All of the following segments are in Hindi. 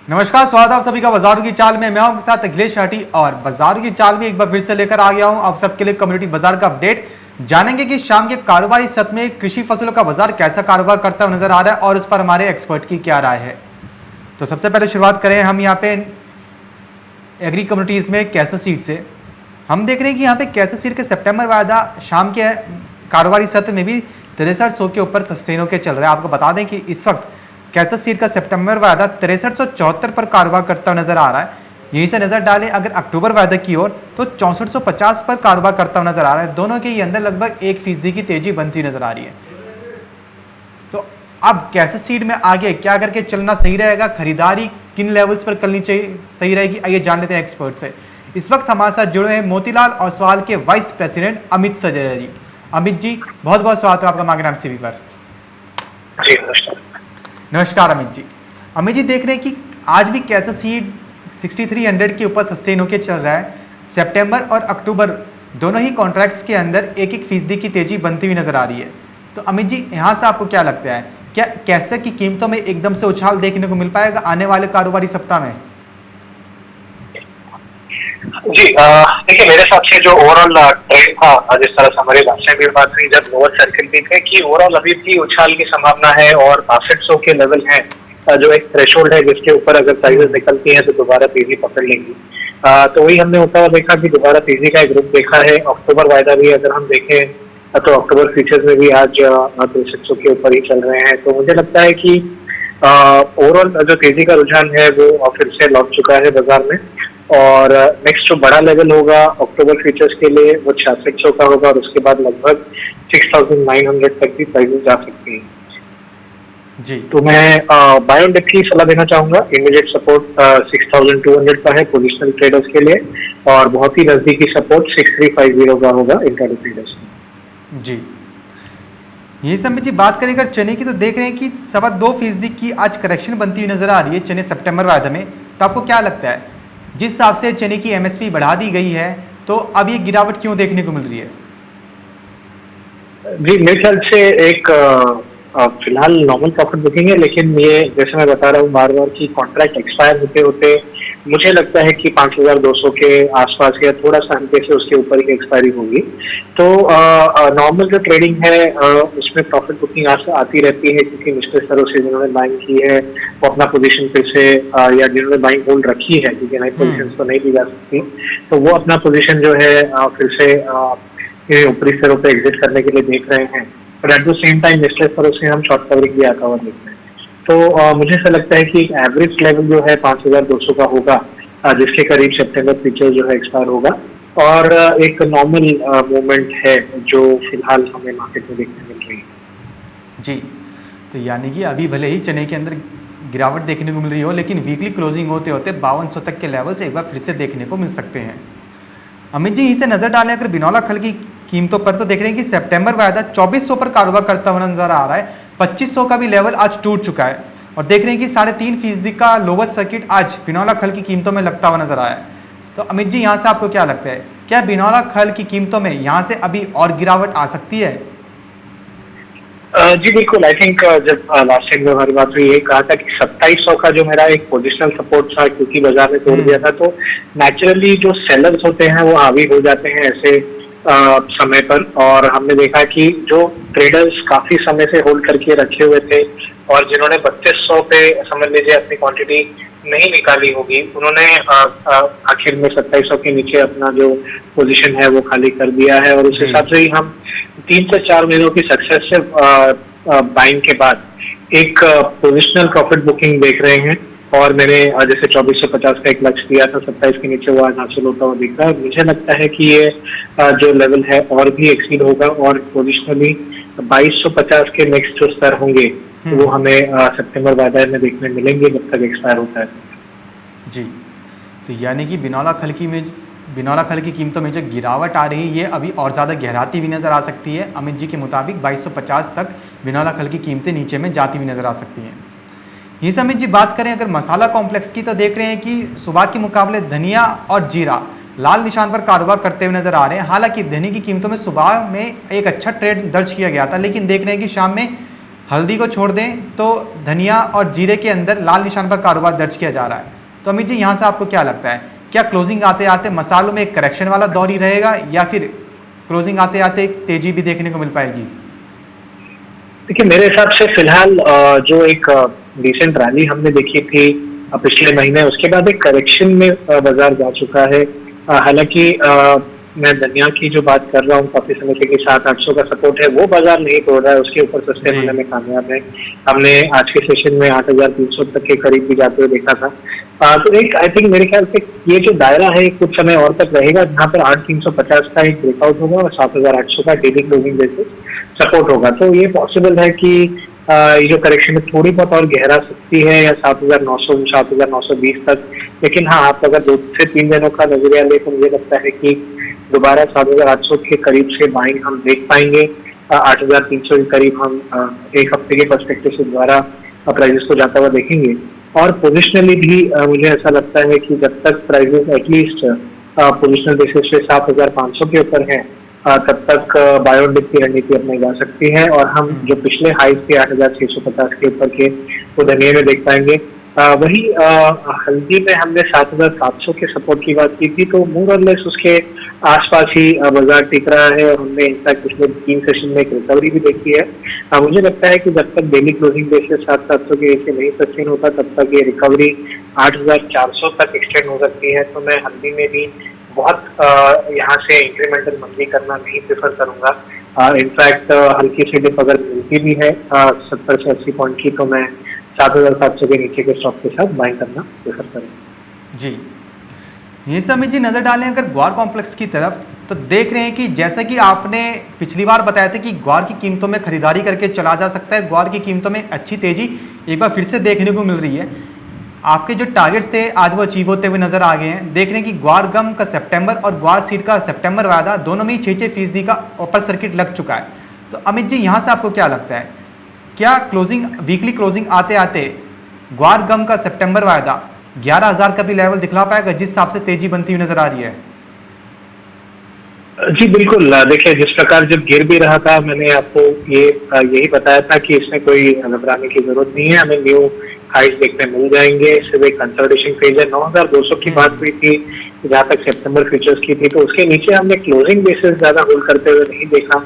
नमस्कार, स्वागत है आप सभी का बाजारों की चाल में। मैं हूं आपके साथ अखिलेश शाटी और बाजारों की चाल में एक बार फिर से लेकर आ गया हूं आप सबके लिए कम्युनिटी बाजार का अपडेट। जानेंगे कि शाम के कारोबारी सत्र में कृषि फसलों का बाजार कैसा कारोबार करता हुआ नजर आ रहा है और उस पर हमारे एक्सपर्ट की क्या राय है। तो सबसे पहले शुरुआत करें हम यहाँ पे एग्री कम्युनिटीज में कैसा सीड से। हम देख रहे हैं कि यहाँ पे कैसा सीड के सितंबर वायदा शाम के कारोबारी सत्र में भी 6300 के ऊपर सस्टेन होकर चल रहा है। आपको बता दें कि इस वक्त कैसा सीड का सितंबर वायदा 6374 पर कारोबार करता हुआ नजर आ रहा है। यहीं से नजर डालें अगर अक्टूबर वायदा की ओर तो 6450 पर कारोबार करता हुआ नजर आ रहा है। दोनों के अंदर लगभग 1% की तेजी बनती नजर आ रही है। तो अब कैसा सीड में आगे क्या करके चलना सही रहेगा, खरीदारी किन लेवल्स पर करनी चाहिए सही रहेगी, आइए जान लेते हैं एक्सपर्ट से। इस वक्त हमारे साथ जुड़े हैं मोतीलाल ओसवाल के वाइस प्रेसिडेंट अमित सजैया जी। अमित जी, बहुत बहुत स्वागत है आपका मार्केट एमसीवी पर। जी नमस्कार अमित जी। अमित जी, देख रहे हैं कि आज भी कैसा सीड 6300 के ऊपर सस्टेन होकर चल रहा है। सितंबर और अक्टूबर दोनों ही कॉन्ट्रैक्ट्स के अंदर 1% की तेजी बनती हुई नजर आ रही है। तो अमित जी, यहाँ से आपको क्या लगता है, क्या कैसर की कीमतों में एकदम से उछाल देखने को मिल पाएगा आने वाले कारोबारी सप्ताह में? जी देखिए, मेरे हिसाब से जो ओवरऑल ट्रेंड था, जिस तरह से हमारी लास्ट टाइम भी बात हुई जब लोअर सर्किल भी थे, कि ओवरऑल अभी भी उछाल की संभावना है और 6200 के लेवल है जो एक थ्रेशोल्ड है जिसके ऊपर अगर प्राइसेस निकलती हैं तो दोबारा तेजी पकड़ लेंगी। तो वही हमने होता हुआ देखा कि दोबारा तेजी का एक ग्रुप देखा है। अक्टूबर वायदा भी अगर हम देखें तो अक्टूबर फ्यूचर्स में भी आज 6300 के ऊपर ही चल रहे हैं। तो मुझे लगता है कि ओवरऑल जो तेजी का रुझान है वो फिर से लौट चुका है बाजार में। और नेक्स्ट जो बड़ा लेवल होगा अक्टूबर फ्यूचर्स के लिए वो 6600 का होगा और उसके बाद लगभग 6900 तक भी प्राइसेस जा सकती है जी। तो मैं बाय ऑन डिप की सलाह देना चाहूंगा। इमीडिएट सपोर्ट 6200 का है पोजिशनल ट्रेडर्स के लिए और बहुत ही नजदीकी सपोर्ट 6350 का होगा इंट्राडे ट्रेडर्स जी। ये सब जी बात करें अगर चने की, तो देख रहे हैं कि 2.25% की आज करेक्शन बनती हुई नजर आ रही है चने सितंबर वायदा में। तो आपको क्या लगता है, जिस हिसाब से चने की एमएसपी बढ़ा दी गई है तो अब ये गिरावट क्यों देखने को मिल रही है? जी, मेरे ख्याल से एक फिलहाल नॉर्मल प्रॉफिट बुकिंग है, लेकिन ये जैसे मैं बता रहा हूँ बार बार कि कॉन्ट्रैक्ट एक्सपायर होते होते मुझे लगता है कि 5200 के आसपास या थोड़ा सा हल्के से उसके ऊपर ही एक्सपायरी होगी। तो नॉर्मल जो ट्रेडिंग है उसमें प्रॉफिट बुकिंग आती रहती है क्योंकि निश्चित स्तरों से जिन्होंने बाइंग की है वो अपना पोजीशन फिर से या जिन्होंने बाइंग होल्ड रखी है क्योंकि नई पोजीशन तो नहीं दी जा सकती, तो वो अपना पोजीशन जो है फिर से ऊपरी स्तरों पर एग्जिट करने के लिए देख रहे हैं। But at the same time निश्चित स्तरों से हम शॉर्ट कवरिंग भी आता हुआ देख रहे हैं। तो मुझे ऐसा लगता है कि एवरेज लेवल जो है 5200 का होगा जिसके करीब सितंबर फ्यूचर जो है एक्सपायर होगा और एक नॉर्मल मूवमेंट है जो फिलहाल हमें मार्केट में देखने मिल रही है। जी, तो यानी कि अभी भले ही चने के अंदर गिरावट देखने को मिल रही हो लेकिन वीकली क्लोजिंग होते होते 5200 तक के लेवल से एक बार फिर से देखने को मिल सकते हैं। अमित जी, इसे नजर डालें अगर बिनौला खल की कीमतों पर, तो देख रहे हैं कि सितंबर वायदा 2400 पर कारोबार करता हुआ नजर आ रहा है। 2500 का भी लेवल आज टूट चुका है और देख रहे हैं कि 3.5% का लोअर सर्किट आज बिनौला खल की कीमतों में लगता हुआ नजर आया है। तो अमित जी, यहाँ से आपको क्या लगता है, क्या बिनौला खल की कीमतों में यहाँ से अभी और गिरावट आ सकती है? जी बिल्कुल। आई थिंक जब लास्ट टाइम हमारी बात हुई ये कहा था कि 2700 का जो मेरा एक पोजिशनल सपोर्ट था क्योंकि बाजार में तोड़ दिया था, तो नेचुरली जो सेलर्स होते हैं वो हावी हो जाते हैं ऐसे समय पर। और हमने देखा कि जो ट्रेडर्स काफी समय से होल्ड करके रखे हुए थे और जिन्होंने 3200 पे समझ लीजिए अपनी क्वांटिटी नहीं निकाली होगी, उन्होंने आखिर में 2700 के नीचे अपना जो पोजीशन है वो खाली कर दिया है। और उस हिसाब से ही हम 3 से 4 महीनों की सक्सेसिव बाइंग के बाद एक पोजिशनल प्रॉफिट बुकिंग देख रहे हैं। और मैंने जैसे 2450 का एक लक्ष्य दिया था 27 के नीचे वो आज हासिल होता हुआ दिख रहा है। मुझे लगता है कि ये जो लेवल है और भी एक्सीड होगा और पोजिशनली 2250 के नेक्स्ट जो स्तर होंगे वो हमें सितंबर वायदा में देखने मिलेंगे जब तक एक्सपायर होता है। जी, तो यानी कि बिनौला खल की कीमतों में जो गिरावट आ रही है ये अभी और ज़्यादा गहराती भी नज़र आ सकती है। अमित जी के मुताबिक 2250 तक बिनौला खल की कीमतें नीचे में जाती हुई नज़र आ सकती हैं। यहीं से अमित जी बात करें अगर मसाला कॉम्प्लेक्स की, तो देख रहे हैं कि सुबह के मुकाबले धनिया और जीरा लाल निशान पर कारोबार करते हुए नजर आ रहे हैं। हालांकि धनिया की कीमतों में सुबह में एक अच्छा ट्रेड दर्ज किया गया था, लेकिन देख रहे हैं कि शाम में हल्दी को छोड़ दें तो धनिया और जीरे के अंदर लाल निशान पर कारोबार दर्ज किया जा रहा है। तो अमित जी, यहाँ से आपको क्या लगता है, क्या क्लोजिंग आते आते मसालों में एक करेक्शन वाला दौर ही रहेगा या फिर क्लोजिंग आते आते एक तेजी भी देखने को मिल पाएगी? देखिए, मेरे हिसाब से फिलहाल जो एक रिसेंट रैली हमने देखी थी पिछले महीने, उसके बाद एक करेक्शन में बाजार जा चुका है। हालांकि मैं धनिया की जो बात कर रहा हूँ, काफी समय से कि 700-800 का सपोर्ट है, वो बाजार नहीं तोड़ रहा है, उसके ऊपर सस्ते होने में कामयाब है। हमने आज के सेशन में 8,300 तक के करीब भी जाते हुए देखा था। तो एक आई थिंक मेरे ख्याल से ये जो दायरा है कुछ समय और तक रहेगा, जहाँ पर 8,350 का एक ब्रेकआउट होगा और 7,800 का डेली क्लोजिंग बेसिस सपोर्ट होगा। तो ये पॉसिबल है कि ये जो करेक्शन है थोड़ी बहुत और गहरा सकती है, या 7,900 7,920 तक। लेकिन हाँ, आप अगर 2 से 3 दिनों का नजरिया ले तो मुझे लगता है कि दोबारा 7,800 के करीब से बाइंग हम देख पाएंगे। 8,300 के करीब हम एक हफ्ते के पर्सपेक्टिव से दोबारा प्राइजेस को जाता हुआ देखेंगे। और पोजिशनली भी मुझे ऐसा लगता है कि जब तक प्राइजेस एटलीस्ट पोजिशनल बेसिस पे 7,500 के ऊपर है, तब तक बाय ऑन डिप की रणनीति अपनाई जा सकती है, और हम जो पिछले हाई थे 8,650 के ऊपर के, वो धनिया में देख पाएंगे। वही हल्दी में हमने 7,700 के सपोर्ट की बात की थी, तो मोर और लेस उसके आसपास ही बाजार टिक रहा है, और हमने इनफैक्ट पिछले 3 सेशन में एक रिकवरी भी देखी है। मुझे लगता है कि जब तक डेली क्लोजिंग बेसिस 7,700 के नीचे नहीं सस्टेन होता, तब तक ये रिकवरी 8,400 तक एक्सटेंड हो सकती है। तो मैं हल्दी में भी बहुत यहाँ से इंक्रीमेंटल मंदी करना नहीं प्रेफर करूंगा। इनफैक्ट हल्की सी डिप अगर मिलती भी है 70 से 80 पॉइंट की, तो मैं 7,700 के नीचे के स्टॉक के साथ बाइंग करना प्रेफर करूंगा। जी, ये समय जी नज़र डालें अगर ग्वार कॉम्प्लेक्स की तरफ, तो देख रहे हैं कि जैसा कि आपने पिछली बार बताया था कि ग्वार की कीमतों में खरीदारी करके चला जा सकता है, ग्वार की कीमतों में अच्छी तेजी एक बार फिर से देखने को मिल रही है। आपके जो टारगेट्स थे आज वो अचीव होते हुए नजर आ गए हैं। देख रहे हैं कि ग्वार गम का सितंबर और ग्वार सीड का सितंबर वायदा दोनों में ही 6-6% का अपर सर्किट लग चुका है। तो अमित जी, यहाँ से आपको क्या लगता है, क्या क्लोजिंग वीकली क्लोजिंग आते आते ग्वार गम का सितंबर वायदा 11,000 का भी लेवल दिखला पाएगा, जिस हिसाब से तेजी बनती हुई नजर आ रही है? जी बिल्कुल। देखिए, जिस प्रकार जब गिर भी रहा था, मैंने आपको यही बताया था कि इसमें कोई घबराने की जरूरत नहीं है, हमें न्यू हाइस देखने मिल जाएंगे। सिर्फ एक कंसोलिडेशन फेज है। 9,200 की बात हुई थी जहाँ तक सितंबर फ्यूचर्स की थी, तो उसके नीचे हमने क्लोजिंग बेसिस ज्यादा होल्ड करते हुए नहीं देखा।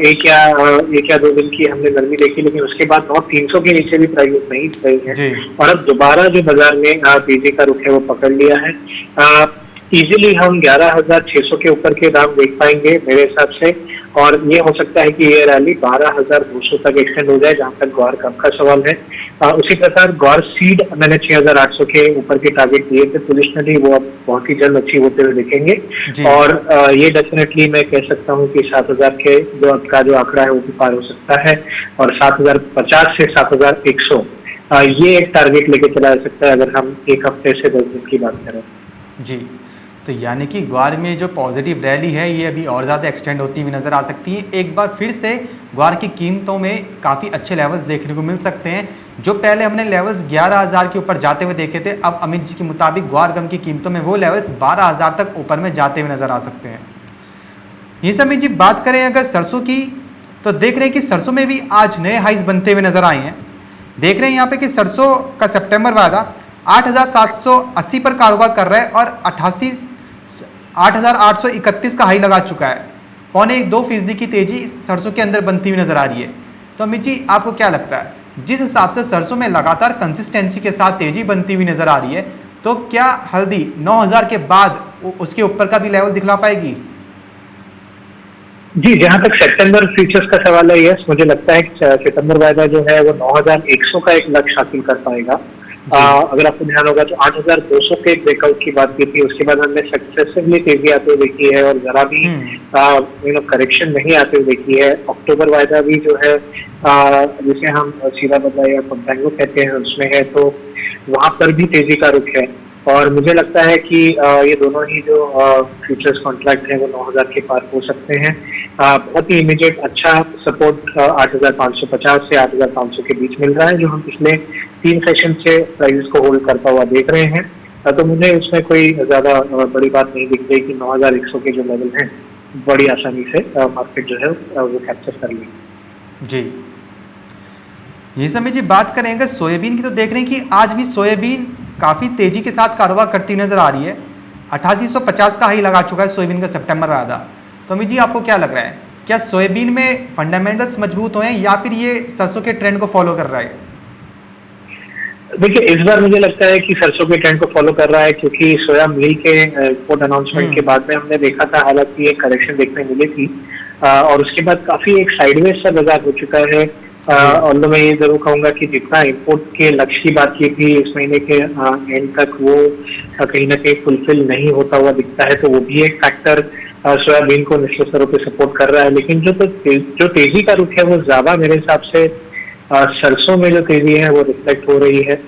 एक या 2 दिन की हमने नरमी देखी, लेकिन उसके बाद 9,300 के नीचे भी प्राइस नहीं गई है, और अब दोबारा जो बाजार में तेजी का रुख है वो पकड़ लिया है। इजीली हम 11,600 के ऊपर के दाम देख पाएंगे मेरे हिसाब से, और ये हो सकता है कि ये रैली 12,200 तक एक्सटेंड हो जाए, जहां तक ग्वार कम का सवाल है। उसी प्रकार ग्वार सीड मैंने 6,800 के ऊपर के टारगेट दिए थे पोजिशनली, वो अब बहुत ही जल्द अचीव होते हुए दिखेंगे। और ये डेफिनेटली मैं कह सकता हूँ कि 7,000 के जो आंकड़ा है वो भी पार हो सकता है, और 7,050 से 7,100 ये एक टारगेट लेके चला जा सकता है अगर हम एक हफ्ते से 10 दिन की बात करें। जी, तो यानी कि ग्वार में जो पॉजिटिव रैली है ये अभी और ज़्यादा एक्सटेंड होती हुई नज़र आ सकती है। एक बार फिर से ग्वार की कीमतों में काफ़ी अच्छे लेवल्स देखने को मिल सकते हैं। जो पहले हमने लेवल्स 11,000 के ऊपर जाते हुए देखे थे, अब अमित जी के मुताबिक ग्वार गम की कीमतों में वो लेवल्स 12,000 तक ऊपर में जाते हुए नज़र आ सकते हैं। ये अमित जी बात करें अगर सरसों की, तो देख रहे हैं कि सरसों में भी आज नए हाइज बनते हुए नज़र आए हैं। देख रहे हैं यहाँ पे कि सरसों का सितंबर वायदा 8,780 पर कारोबार कर रहा है और 8,831 का हाई लगा चुका है। 1.25% की तेजी सरसों के अंदर बनती हुई नजर आ रही है। तो अमित जी, आपको क्या लगता है, जिस हिसाब से सरसों में लगातार कंसिस्टेंसी के साथ तेजी बनती हुई नजर आ रही है, तो क्या हल्दी 9,000 के बाद उसके ऊपर का भी लेवल दिखला पाएगी? जी, जहां तक सितंबर फ्यूचर्स का सवाल है, यस, मुझे लगता है कि सितंबर वायदा जो है वो 9,100 का एक लक्ष्य हासिल कर पाएगा। अगर आपको ध्यान होगा तो 8,200 के ब्रेकआउट की बात की थी, उसके बाद हमने सक्सेसिवली तेजी आते हुए देखी है, और जरा भी करेक्शन नहीं आते हुए देखी है। अक्टूबर वायदा भी जो है जिसे हम सीधा बदला या कंपेंगो कहते हैं उसमें है, तो वहां पर भी तेजी का रुख है। और मुझे लगता है कि ये दोनों ही जो फ्यूचर्स कॉन्ट्रैक्ट हैं वो 9,000 के पार हो सकते हैं। बहुत ही इमीडिएट अच्छा सपोर्ट 8,550 से 8,500 के बीच मिल रहा है, जो हम पिछले 3 सेशन से प्राइस को होल्ड करता हुआ देख रहे हैं। तो मुझे इसमें कोई ज्यादा बड़ी बात नहीं दिख रही कि 9,100 के जो लेवल हैं बड़ी आसानी से मार्केट जो है वो कैप्चर कर लेगी। जी, ये समय जी बात करेंगे सोयाबीन की, तो देख रहे हैं कि आज भी सोयाबीन काफ़ी तेजी के साथ कारोबार करती नजर आ रही है। 8850 का हाई लगा चुका है सोयाबीन का सितंबर में आधा। तो अमित जी आपको क्या लग रहा है, क्या सोयाबीन में फंडामेंटल्स मजबूत हुए हैं या फिर ये सरसों के ट्रेंड को फॉलो कर रहा है? देखिए, इस बार मुझे लगता है कि सरसों के ट्रेंड को फॉलो कर रहा है, क्योंकि सोया मिल के रिपोर्ट अनाउंसमेंट के बाद में हमने देखा था, हालांकि एक करेक्शन देखने मिली थी और उसके बाद काफी एक साइडवेज सा बाजार हो चुका है। और मैं ये जरूर कहूंगा कि जितना इंपोर्ट के लक्ष्य की बात की थी इस महीने के एंड तक, वो कहीं ना कहीं फुलफिल नहीं होता हुआ दिखता है, तो वो भी एक फैक्टर सोयाबीन को निचले स्तरों पर सपोर्ट कर रहा है। लेकिन जो तेजी का रुख है वो ज्यादा मेरे हिसाब से सरसों में जो तेजी है वो रिफ्लेक्ट हो रही है।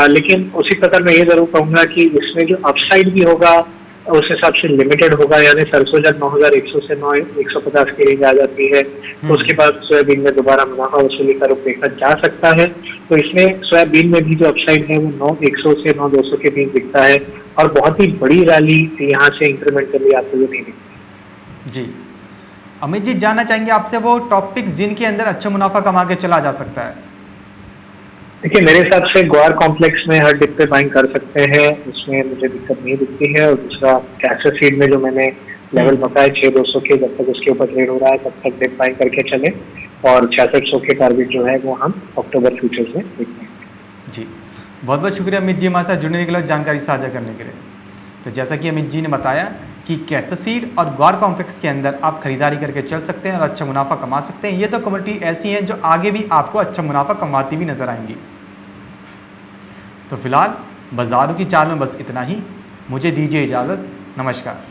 लेकिन उसी प्रकार मैं ये जरूर कहूंगा कि इसमें जो अपसाइड भी होगा उस हिसाब से लिमिटेड होगा, यानी सरसों जब 9100 से 9150 की रेंज आ जाती है तो उसके बाद सोयाबीन में दोबारा मुनाफा वसूली का रुख देखा जा सकता है। तो इसमें सोयाबीन में भी जो अपसाइड है वो 9100 से 9200 के बीच दिखता है और बहुत ही बड़ी रैली यहाँ से इंक्रीमेंटली आते हुए नहीं दिखती। जी अमित जी, जानना चाहेंगे आपसे वो टॉपिक्स जिनके अंदर अच्छा मुनाफा कमा के चला जा सकता है। देखिए, मेरे हिसाब से ग्वार कॉम्प्लेक्स में हर डिप पे बाइंग कर सकते हैं, उसमें मुझे दिक्कत नहीं दिखती है। और दूसरा कैसर सीड में जो मैंने लेवल बताया 6200 के, जब तक उसके ऊपर ट्रेड हो रहा है तब तक डिप बाइंग करके चले और 6600 के टारगेट जो है वो हम अक्टूबर फ्यूचर्स में देखते हैं। जी बहुत बहुत शुक्रिया अमित जी हमारे साथ जुड़ने के लिए, जानकारी साझा करने के लिए। तो जैसा कि अमित जी ने बताया कि कैसर सीड और ग्वार कॉम्प्लेक्स के अंदर आप खरीदारी करके चल सकते हैं और अच्छा मुनाफा कमा सकते हैं। ये तो कमोडिटी ऐसी हैं जो आगे भी आपको अच्छा मुनाफा कमाती हुई नजर आएंगी। तो फिलहाल बाजारों की चाल में बस इतना ही, मुझे दीजिए इजाज़त, नमस्कार।